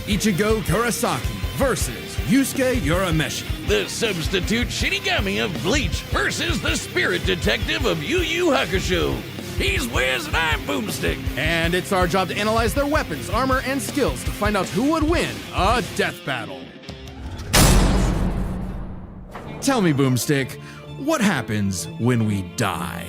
Ichigo Kurosaki versus Yusuke Urameshi. The substitute Shinigami of Bleach versus the spirit detective of Yu Yu Hakusho. He's Wiz and I'm Boomstick. And it's our job to analyze their weapons, armor, and skills to find out who would win a death battle. Tell me, Boomstick, what happens when we die?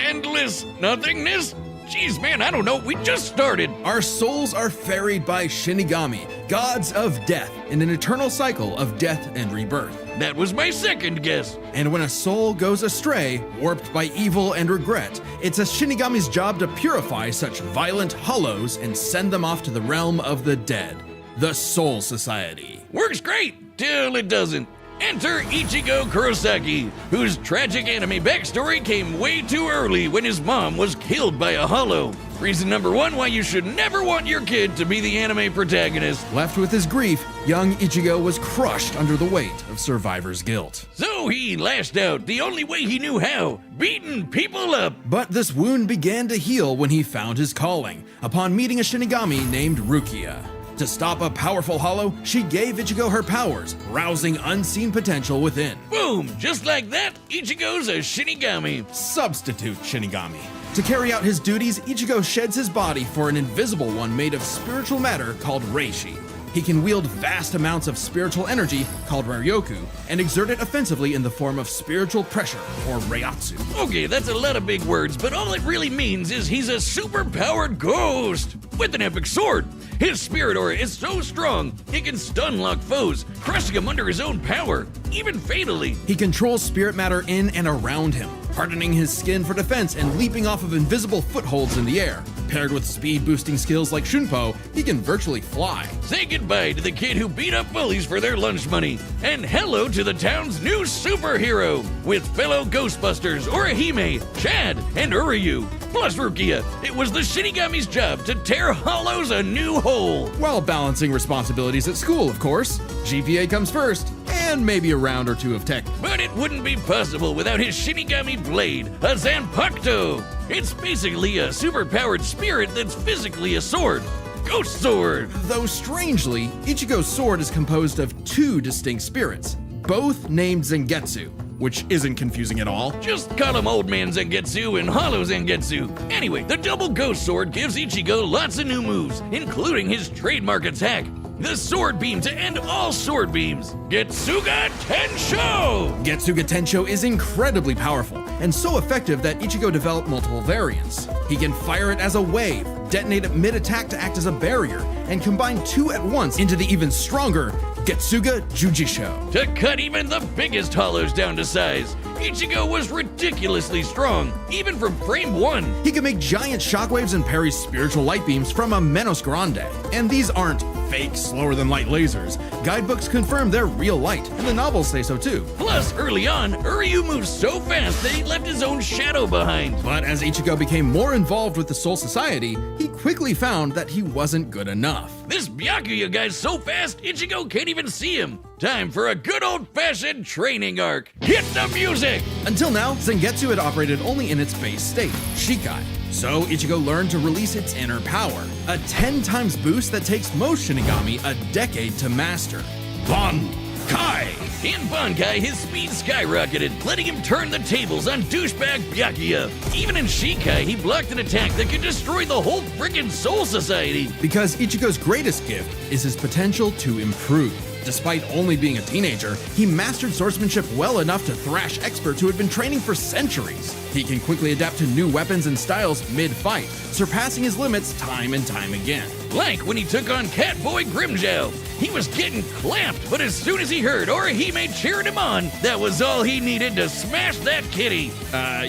Endless nothingness? Jeez, man, I don't know. We just started. Our souls are ferried by Shinigami, gods of death, in an eternal cycle of death and rebirth. That was my second guess. And when a soul goes astray, warped by evil and regret, it's a Shinigami's job to purify such violent hollows and send them off to the realm of the dead, the Soul Society. Works great, till it doesn't. Enter Ichigo Kurosaki, whose tragic anime backstory came way too early when his mom was killed by a hollow. Reason number one why you should never want your kid to be the anime protagonist. Left with his grief, young Ichigo was crushed under the weight of survivor's guilt. So he lashed out the only way he knew how, beating people up. But this wound began to heal when he found his calling, upon meeting a Shinigami named Rukia. To stop a powerful hollow, she gave Ichigo her powers, rousing unseen potential within. Boom! Just like that, Ichigo's a Shinigami. Substitute Shinigami. To carry out his duties, Ichigo sheds his body for an invisible one made of spiritual matter called Reishi. He can wield vast amounts of spiritual energy, called Ryoryoku, and exert it offensively in the form of spiritual pressure, or Reiatsu. Okay, that's a lot of big words, but all it really means is he's a super-powered ghost with an epic sword. His spirit aura is so strong, he can stun-lock foes, crushing them under his own power, even fatally. He controls spirit matter in and around him, hardening his skin for defense and leaping off of invisible footholds in the air. Paired with speed-boosting skills like Shunpo, he can virtually fly. Say goodbye to the kid who beat up bullies for their lunch money, and hello to the town's new superhero, with fellow Ghostbusters Orihime, Chad, and Uryu, plus Rukia. It was the Shinigami's job to tear hollows a new hole. While balancing responsibilities at school, of course. GPA comes first, and maybe a round or two of tech. But it wouldn't be possible without his Shinigami blade, a Zanpakuto. It's basically a super-powered spirit that's physically a sword. Ghost Sword! Though strangely, Ichigo's sword is composed of two distinct spirits, both named Zangetsu, which isn't confusing at all. Just call him Old Man Zangetsu and Hollow Zangetsu. Anyway, the double Ghost Sword gives Ichigo lots of new moves, including his trademark attack, the Sword Beam to end all sword beams, Getsuga Tensho! Getsuga Tensho is incredibly powerful, and so effective that Ichigo developed multiple variants. He can fire it as a wave, detonate it mid-attack to act as a barrier, and combine two at once into the even stronger Getsuga Jujisho. To cut even the biggest hollows down to size, Ichigo was ridiculously strong, even from frame 1. He can make giant shockwaves and parry spiritual light beams from a Menos Grande. And these aren't fake, slower-than-light lasers. Guidebooks confirm they're real light, and the novels say so too. Plus, early on, Uryu moved so fast that he left his own shadow behind. But as Ichigo became more involved with the Soul Society, he quickly found that he wasn't good enough. This Byakuya guy's so fast, Ichigo can't even see him. Time for a good old-fashioned training arc. Hit the music! Until now, Zangetsu had operated only in its base state, Shikai. So Ichigo learned to release its inner power, a 10 times boost that takes most Shinigami a decade to master. Bankai! In Bankai, his speed skyrocketed, letting him turn the tables on douchebag Byakuya. Even in Shikai, he blocked an attack that could destroy the whole frickin' Soul Society. Because Ichigo's greatest gift is his potential to improve. Despite only being a teenager, he mastered swordsmanship well enough to thrash experts who had been training for centuries. He can quickly adapt to new weapons and styles mid-fight, surpassing his limits time and time again. Like when he took on Catboy Grimmjow. He was getting clamped, but as soon as he heard Orihime cheering him on, that was all he needed to smash that kitty.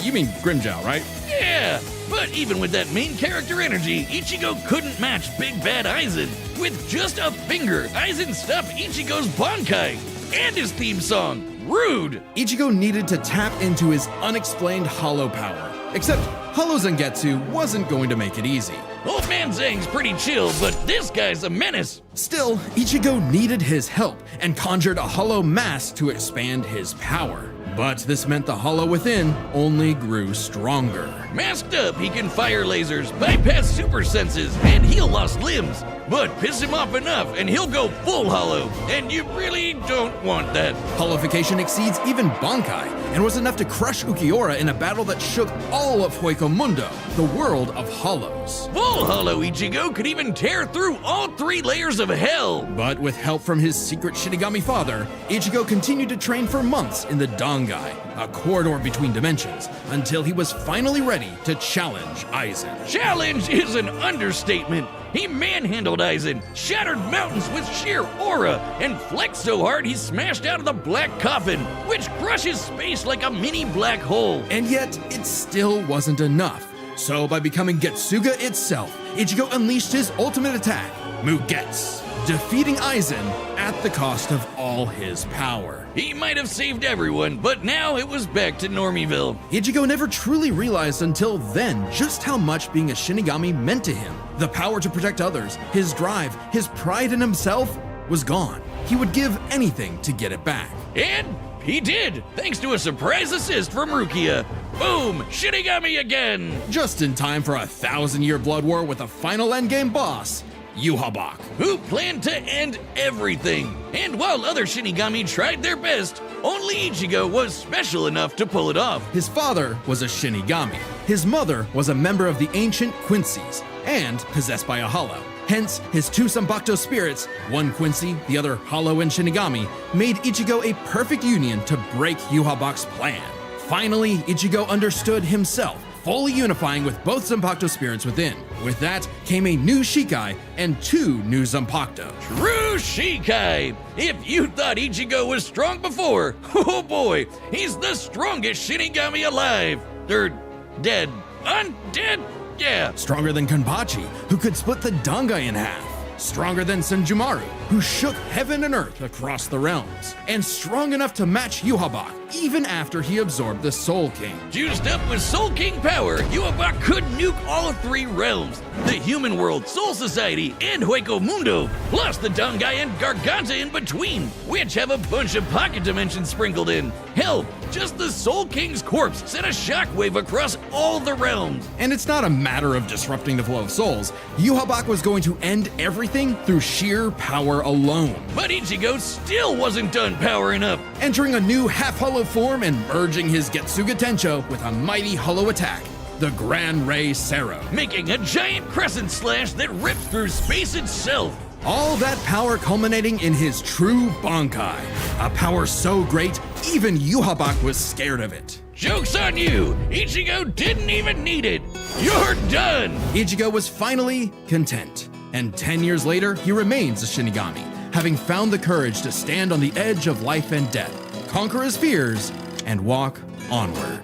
You mean Grimmjow, right? Yeah, but even with that main character energy, Ichigo couldn't match Big Bad Aizen. With just a finger, Aizen stopped Ichigo's Bankai and his theme song, Rude. Ichigo needed to tap into his unexplained hollow power. Except Hollow Zangetsu wasn't going to make it easy. Old Man Zang's pretty chill, but this guy's a menace. Still, Ichigo needed his help and conjured a hollow mask to expand his power. But this meant the hollow within only grew stronger. Masked up, he can fire lasers, bypass super senses, and heal lost limbs. But piss him off enough, and he'll go full hollow. And you really don't want that. Hollowification exceeds even Bankai, and was enough to crush Ukiura in a battle that shook all of Hueco Mundo, the world of hollows. Full hollow Ichigo could even tear through all 3 layers of hell. But with help from his secret Shinigami father, Ichigo continued to train for months in the Dangai, a corridor between dimensions, until he was finally ready to challenge Aizen. Challenge is an understatement. He manhandled Aizen, shattered mountains with sheer aura, and flexed so hard he smashed out of the black coffin, which crushes space like a mini black hole. And yet, it still wasn't enough. So by becoming Getsuga itself, Ichigo unleashed his ultimate attack, Mugetsu, defeating Aizen at the cost of all his power. He might have saved everyone, but now it was back to Normieville. Ichigo never truly realized until then just how much being a Shinigami meant to him. The power to protect others, his drive, his pride in himself was gone. He would give anything to get it back. And he did, thanks to a surprise assist from Rukia. Boom! Shinigami again! Just in time for a 1,000-year blood war with a final endgame boss, Yhwach, who planned to end everything. And while other Shinigami tried their best, only Ichigo was special enough to pull it off. His father was a Shinigami. His mother was a member of the ancient Quincy's and possessed by a hollow. Hence, his 2 Zanpakuto spirits, one Quincy, the other hollow and Shinigami, made Ichigo a perfect union to break Yhwach's plan. Finally, Ichigo understood himself, fully unifying with both Zanpakuto spirits within. With that came a new Shikai and 2 new Zanpakuto. True Shikai! If you thought Ichigo was strong before, oh boy, he's the strongest Shinigami alive. Dead. Undead? Yeah. Stronger than Kenpachi, who could split the Dangai in half. Stronger than Senjumaru, who shook heaven and earth across the realms. And strong enough to match Yhwach, even after he absorbed the Soul King. Juiced up with Soul King power, Yhwach could nuke all 3 realms. The human world, Soul Society, and Hueco Mundo, plus the Dangai and Garganta in between, which have a bunch of pocket dimensions sprinkled in. Hell, just the Soul King's corpse sent a shockwave across all the realms. And it's not a matter of disrupting the flow of souls. Yhwach was going to end everything through sheer power alone. But Ichigo still wasn't done powering up. Entering a new half-hollow form and merging his Getsuga Tencho with a mighty hollow attack, the Gran Ray Sero. Making a giant crescent slash that rips through space itself. All that power culminating in his true Bankai. A power so great, even Yhwach was scared of it. Joke's on you! Ichigo didn't even need it! You're done! Ichigo was finally content. And 10 years later, he remains a Shinigami, having found the courage to stand on the edge of life and death, conquer his fears, and walk onward.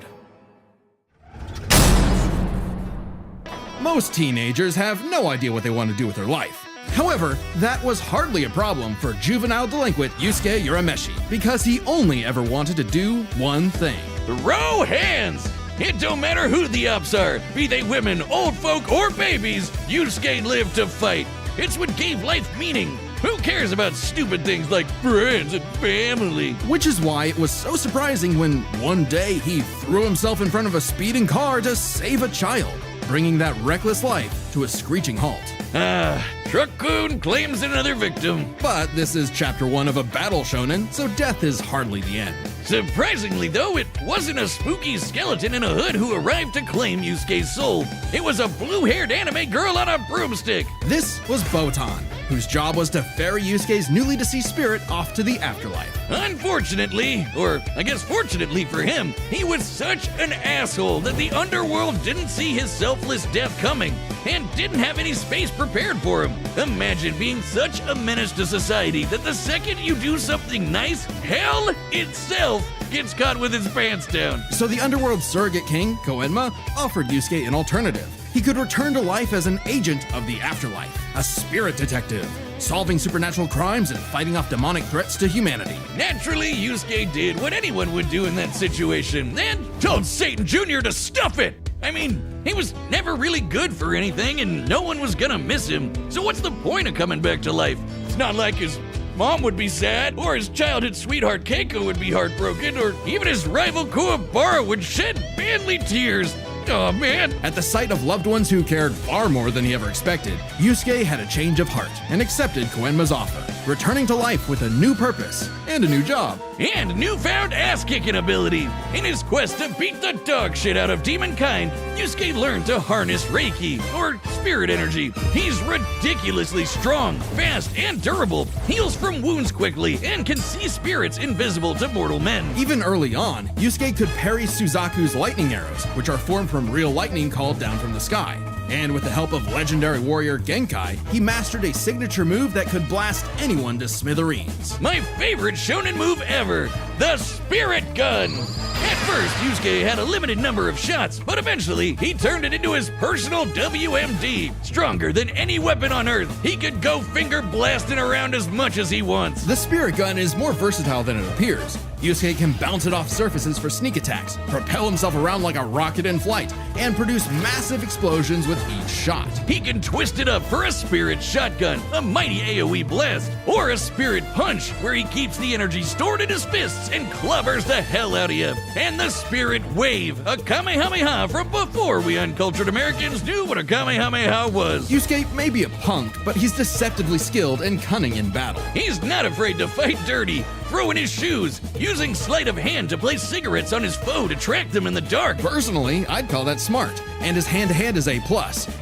Most teenagers have no idea what they want to do with their life. However, that was hardly a problem for juvenile delinquent Yusuke Urameshi, because he only ever wanted to do one thing. Throw hands! It don't matter who the ops are, be they women, old folk, or babies, Yusuke lived to fight. It's what gave life meaning. Who cares about stupid things like friends and family? Which is why it was so surprising when one day he threw himself in front of a speeding car to save a child, bringing that reckless life to a screeching halt. Truck-kun claims another victim. But this is chapter 1 of a battle shonen, so death is hardly the end. Surprisingly though, it wasn't a spooky skeleton in a hood who arrived to claim Yusuke's soul. It was a blue-haired anime girl on a broomstick. This was Botan, whose job was to ferry Yusuke's newly deceased spirit off to the afterlife. Unfortunately, or I guess fortunately for him, he was such an asshole that the underworld didn't see his selfless death coming and didn't have any space prepared for him. Imagine being such a menace to society that the second you do something nice, hell itself gets caught with its pants down. So the underworld surrogate king, Koenma, offered Yusuke an alternative. He could return to life as an agent of the afterlife, a spirit detective, solving supernatural crimes and fighting off demonic threats to humanity. Naturally, Yusuke did what anyone would do in that situation, and told Satan Jr. to stuff it! I mean, he was never really good for anything and no one was gonna miss him, so what's the point of coming back to life? It's not like his mom would be sad, or his childhood sweetheart Keiko would be heartbroken, or even his rival Kuwabara would shed manly tears. Oh man. At the sight of loved ones who cared far more than he ever expected, Yusuke had a change of heart and accepted Koenma's offer, returning to life with a new purpose and a new job. And newfound ass-kicking ability. In his quest to beat the dog shit out of demonkind, Yusuke learned to harness Reiki, or spirit energy. He's ridiculously strong, fast, and durable, heals from wounds quickly, and can see spirits invisible to mortal men. Even early on, Yusuke could parry Suzaku's lightning arrows, which are formed from real lightning called down from the sky. And with the help of legendary warrior Genkai, he mastered a signature move that could blast anyone to smithereens. My favorite shonen move ever, the Spirit Gun! At first, Yusuke had a limited number of shots, but eventually he turned it into his personal WMD. Stronger than any weapon on Earth, he could go finger blasting around as much as he wants. The Spirit Gun is more versatile than it appears. Yusuke can bounce it off surfaces for sneak attacks, propel himself around like a rocket in flight, and produce massive explosions with each shot. He can twist it up for a Spirit Shotgun, a mighty AoE blast, or a Spirit Punch, where he keeps the energy stored in his fists and clobbers the hell out of you. And the Spirit Wave, a Kamehameha from before we uncultured Americans knew what a Kamehameha was. Yusuke may be a punk, but he's deceptively skilled and cunning in battle. He's not afraid to fight dirty, throwing his shoes, using sleight of hand to place cigarettes on his foe to track them in the dark. Personally, I'd call that smart, and his hand-to-hand is A+.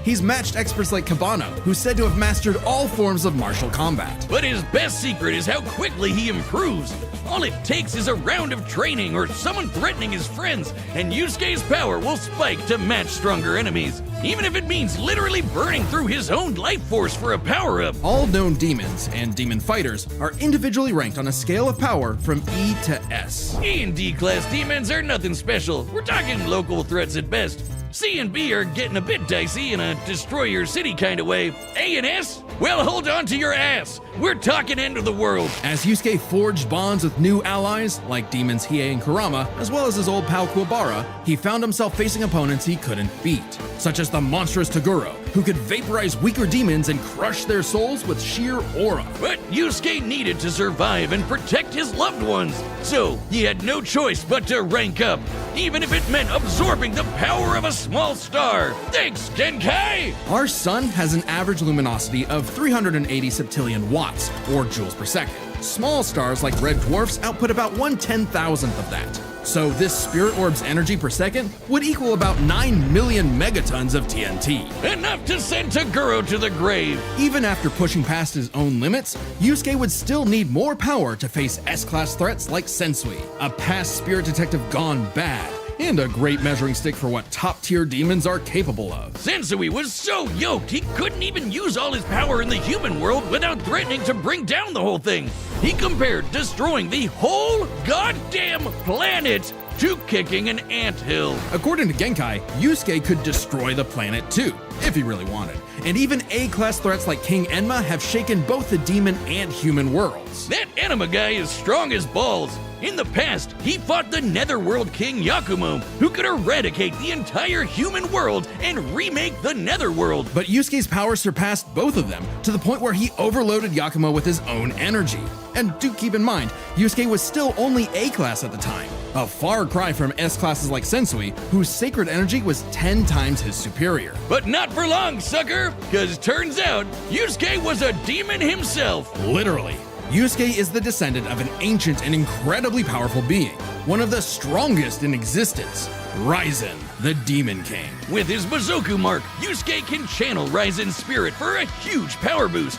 He's matched experts like Kabano, who's said to have mastered all forms of martial combat. But his best secret is how quickly he improves. All it takes is a round of training or someone threatening his friends, and Yusuke's power will spike to match stronger enemies, even if it means literally burning through his own life force for a power-up. All known demons and demon fighters are individually ranked on a scale of power from E to S. E and D class demons are nothing special. We're talking local threats at best. C and B are getting a bit dicey in a destroy your city kind of way. A and S? Well, hold on to your ass. We're talking end of the world. As Yusuke forged bonds with new allies, like demons Hiei and Kurama, as well as his old pal Kuwabara, he found himself facing opponents he couldn't beat, such as the monstrous Toguro, who could vaporize weaker demons and crush their souls with sheer aura. But Yusuke needed to survive and protect his loved ones, so he had no choice but to rank up, even if it meant absorbing the power of a small star. Thanks, Genkai! Our sun has an average luminosity of 380 septillion watts, or joules per second. Small stars like red dwarfs output about 1/10,000th of that. So this spirit orb's energy per second would equal about 9 million megatons of TNT. Enough to send Toguro to the grave. Even after pushing past his own limits, Yusuke would still need more power to face S-class threats like Sensui, a past spirit detective gone bad, and a great measuring stick for what top-tier demons are capable of. Sensui was so yoked he couldn't even use all his power in the human world without threatening to bring down the whole thing. He compared destroying the whole goddamn planet to kicking an anthill. According to Genkai, Yusuke could destroy the planet too, if he really wanted. And even A-class threats like King Enma have shaken both the demon and human worlds. That Enema guy is strong as balls. In the past, he fought the Netherworld King Yakumo, who could eradicate the entire human world and remake the Netherworld. But Yusuke's power surpassed both of them, to the point where he overloaded Yakumo with his own energy. And do keep in mind, Yusuke was still only A-class at the time, a far cry from S-classes like Sensui, whose sacred energy was 10 times his superior. But not for long, sucker, because turns out Yusuke was a demon himself. Literally. Yusuke is the descendant of an ancient and incredibly powerful being, one of the strongest in existence, Raizen, the Demon King. With his Bazoku mark, Yusuke can channel Raizen's spirit for a huge power boost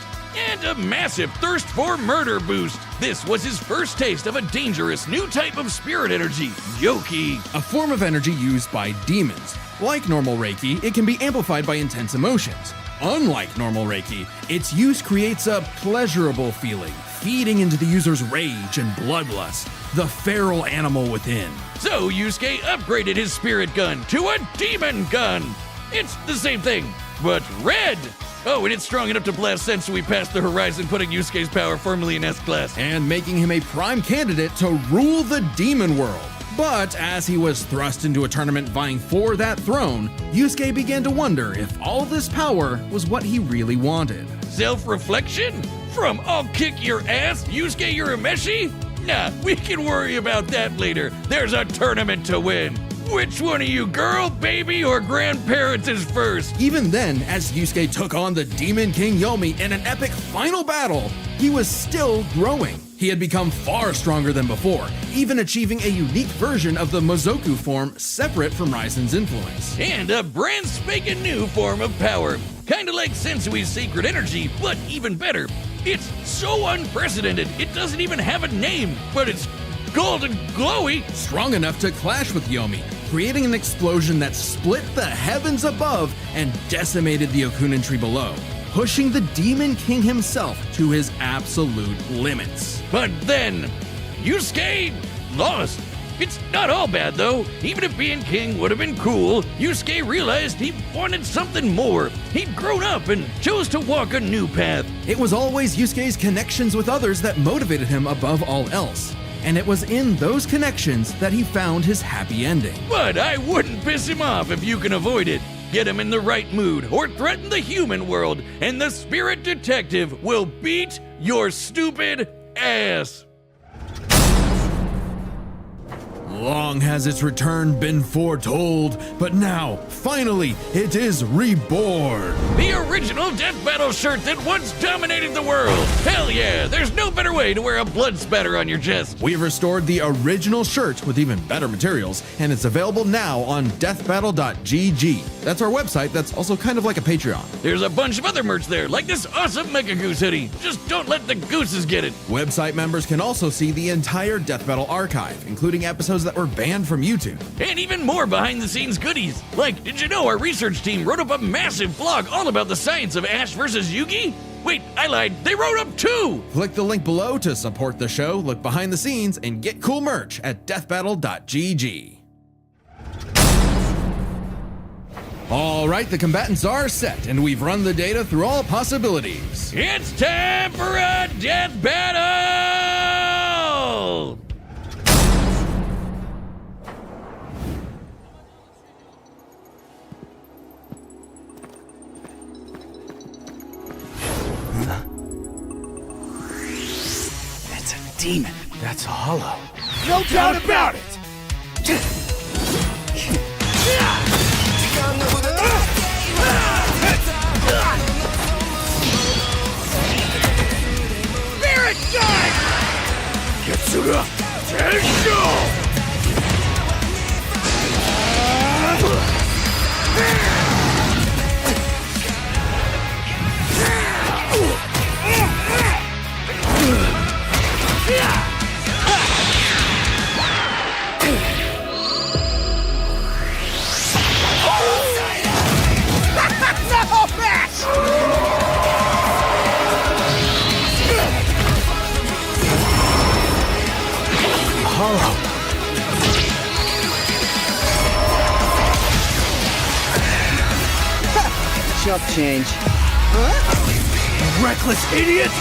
and a massive thirst for murder boost. This was his first taste of a dangerous new type of spirit energy, Yoki. A form of energy used by demons. Like normal Reiki, it can be amplified by intense emotions. Unlike normal Reiki, its use creates a pleasurable feeling, feeding into the user's rage and bloodlust, the feral animal within. So Yusuke upgraded his spirit gun to a demon gun. It's the same thing, but red. Oh, and it's strong enough to blast Sensui past the horizon, putting Yusuke's power firmly in S-class. And making him a prime candidate to rule the demon world. But as he was thrust into a tournament vying for that throne, Yusuke began to wonder if all this power was what he really wanted. Self-reflection? From I'll kick your ass, Yusuke Urameshi? Nah, we can worry about that later. There's a tournament to win. Which one of you, girl, baby, or grandparents is first? Even then, as Yusuke took on the Demon King Yomi in an epic final battle, he was still growing. He had become far stronger than before, even achieving a unique version of the Mozoku form separate from Raizen's influence. And a brand spanking new form of power. Kinda like Sensui's secret energy, but even better. It's so unprecedented, it doesn't even have a name, but it's golden glowy. Strong enough to clash with Yomi, creating an explosion that split the heavens above and decimated the Okunin tree below, pushing the Demon King himself to his absolute limits. But then, Yusuke lost. It's not all bad though. Even if being king would have been cool, Yusuke realized he wanted something more. He'd grown up and chose to walk a new path. It was always Yusuke's connections with others that motivated him above all else. And it was in those connections that he found his happy ending. But I wouldn't piss him off if you can avoid it. Get him in the right mood or threaten the human world, and the spirit detective will beat your stupid ass. Long has its return been foretold, but now, finally, it is reborn. The original Death Battle shirt that once dominated the world. Hell yeah, there's no better way to wear a blood spatter on your chest. We've restored the original shirt with even better materials, and it's available now on deathbattle.gg. That's our website that's also kind of like a Patreon. There's a bunch of other merch there, like this awesome Mecha Goose hoodie. Just don't let the gooses get it. Website members can also see the entire Death Battle archive, including episodes that were banned from YouTube. And even more behind-the-scenes goodies. Like, did you know our research team wrote up a massive blog all about the science of Ash versus Yugi? Wait, I lied. They wrote up 2! Click the link below to support the show, look behind the scenes, and get cool merch at deathbattle.gg. All right, the combatants are set, and we've run the data through all possibilities. It's time for a death battle! It's a demon. That's a hollow. No doubt about it! There it goes! Getsuga Tensho! No match! Hollow. Chump change. Reckless idiot!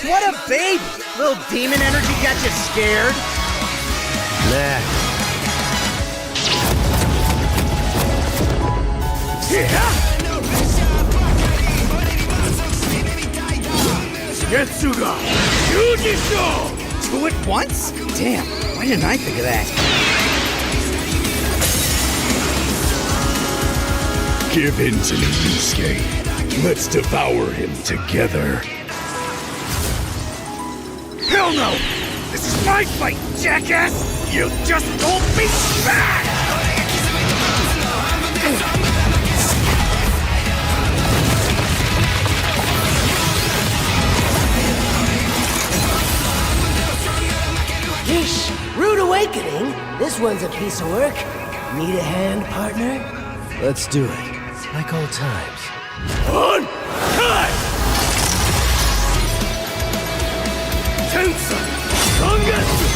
What a baby! Little demon energy got you scared? Nah. Getsuga Yujisho! 2 at once? Damn, why didn't I think of that? Give in to me, Yusuke. Let's devour him together. Hell no! This is my fight, jackass! You just told me back! Yeesh, rude awakening. This one's a piece of work. Need a hand, partner? Let's do it. Like old times. On time! Tensa! Sangetsu!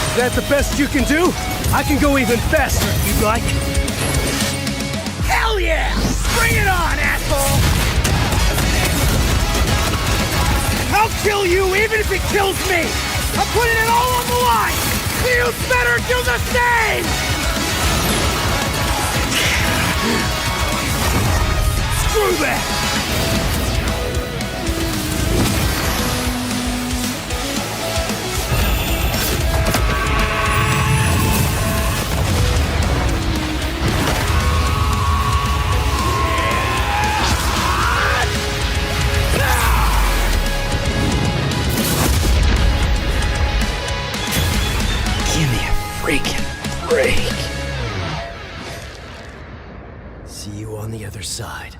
Is that the best you can do? I can go even faster if you'd like. Hell yeah! Bring it on, asshole! I'll kill you even if it kills me! I'm putting it all on the line! You better do the same! Screw that! Give me a freaking break. See you on the other side.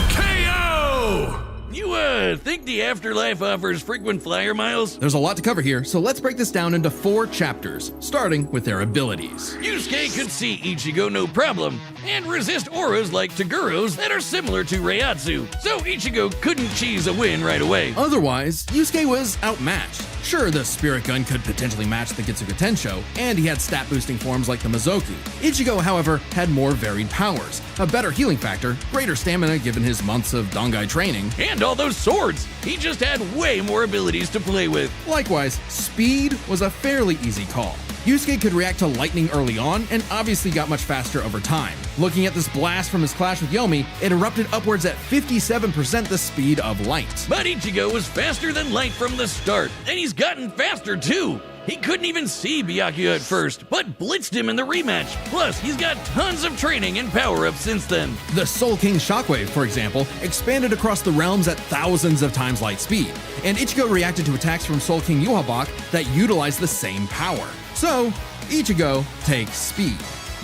KO! You, think the afterlife offers frequent flyer miles? There's a lot to cover here, so let's break this down into 4 chapters, starting with their abilities. Yusuke could see Ichigo no problem, and resist auras like Toguro's that are similar to Reiatsu, so Ichigo couldn't cheese a win right away. Otherwise, Yusuke was outmatched. Sure, the Spirit Gun could potentially match the Getsuga Tensho, and he had stat-boosting forms like the Mizoku. Ichigo, however, had more varied powers, a better healing factor, greater stamina given his months of Dangai training. And all those swords! He just had way more abilities to play with. Likewise, speed was a fairly easy call. Yusuke could react to lightning early on, and obviously got much faster over time. Looking at this blast from his clash with Yomi, it erupted upwards at 57% the speed of light. But Ichigo was faster than light from the start, and he's gotten faster too! He couldn't even see Byakuya at first, but blitzed him in the rematch. Plus, he's got tons of training and power-ups since then. The Soul King Shockwave, for example, expanded across the realms at thousands of times light speed, and Ichigo reacted to attacks from Soul King Yhwach that utilized the same power. So, Ichigo takes speed.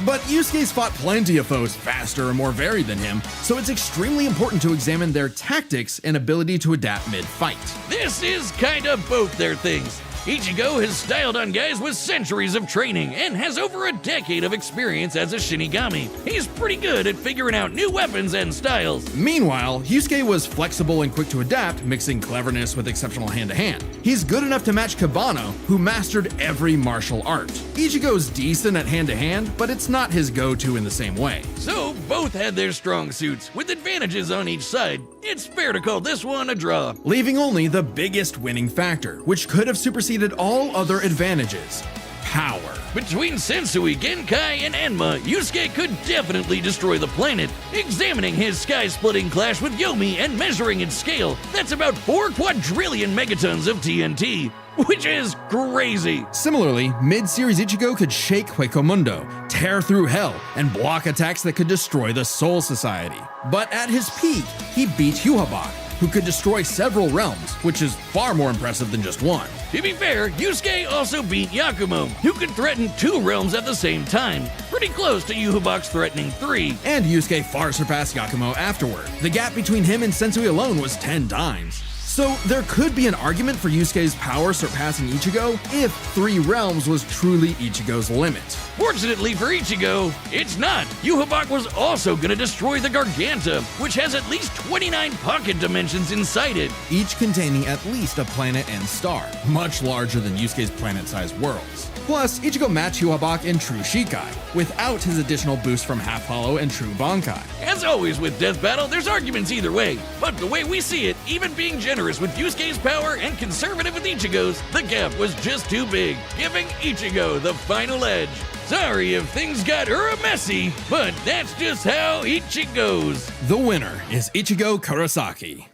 But Yusuke's fought plenty of foes faster and more varied than him, so it's extremely important to examine their tactics and ability to adapt mid-fight. This is kinda both their things. Ichigo has styled on guys with centuries of training and has over a decade of experience as a Shinigami. He's pretty good at figuring out new weapons and styles. Meanwhile, Yusuke was flexible and quick to adapt, mixing cleverness with exceptional hand-to-hand. He's good enough to match Kabano, who mastered every martial art. Ichigo's decent at hand-to-hand, but it's not his go-to in the same way. So, both had their strong suits, with advantages on each side. It's fair to call this one a draw. Leaving only the biggest winning factor, which could have superseded all other advantages: power. Between Sensui, Genkai, and Enma, Yusuke could definitely destroy the planet. Examining his sky-splitting clash with Yomi and measuring its scale, that's about 4 quadrillion megatons of TNT, which is crazy. Similarly, mid-series Ichigo could shake Huecomundo, tear through hell, and block attacks that could destroy the Soul Society. But at his peak, he beat Yhwach, who could destroy several realms, which is far more impressive than just one. To be fair, Yusuke also beat Yakumo, who could threaten 2 realms at the same time, pretty close to Yhwach's threatening 3. And Yusuke far surpassed Yakumo afterward. The gap between him and Sensui alone was 10 times. So there could be an argument for Yusuke's power surpassing Ichigo if 3 realms was truly Ichigo's limit. Fortunately for Ichigo, it's not. Yhwach was also gonna destroy the Garganta, which has at least 29 pocket dimensions inside it. Each containing at least a planet and star, much larger than Yusuke's planet-sized worlds. Plus, Ichigo matched Yhwach in True Shikai, without his additional boost from Half Hollow and True Bankai. As always with Death Battle, there's arguments either way, but the way we see it, even being generous with Yusuke's power and conservative with Ichigo's, the gap was just too big, giving Ichigo the final edge. Sorry if things got messy, but that's just how Ichi goes. The winner is Ichigo Kurosaki.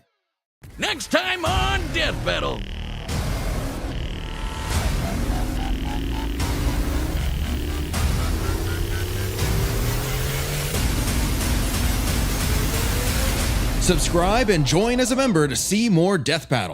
Next time on Death Battle. Subscribe and join as a member to see more Death Battle.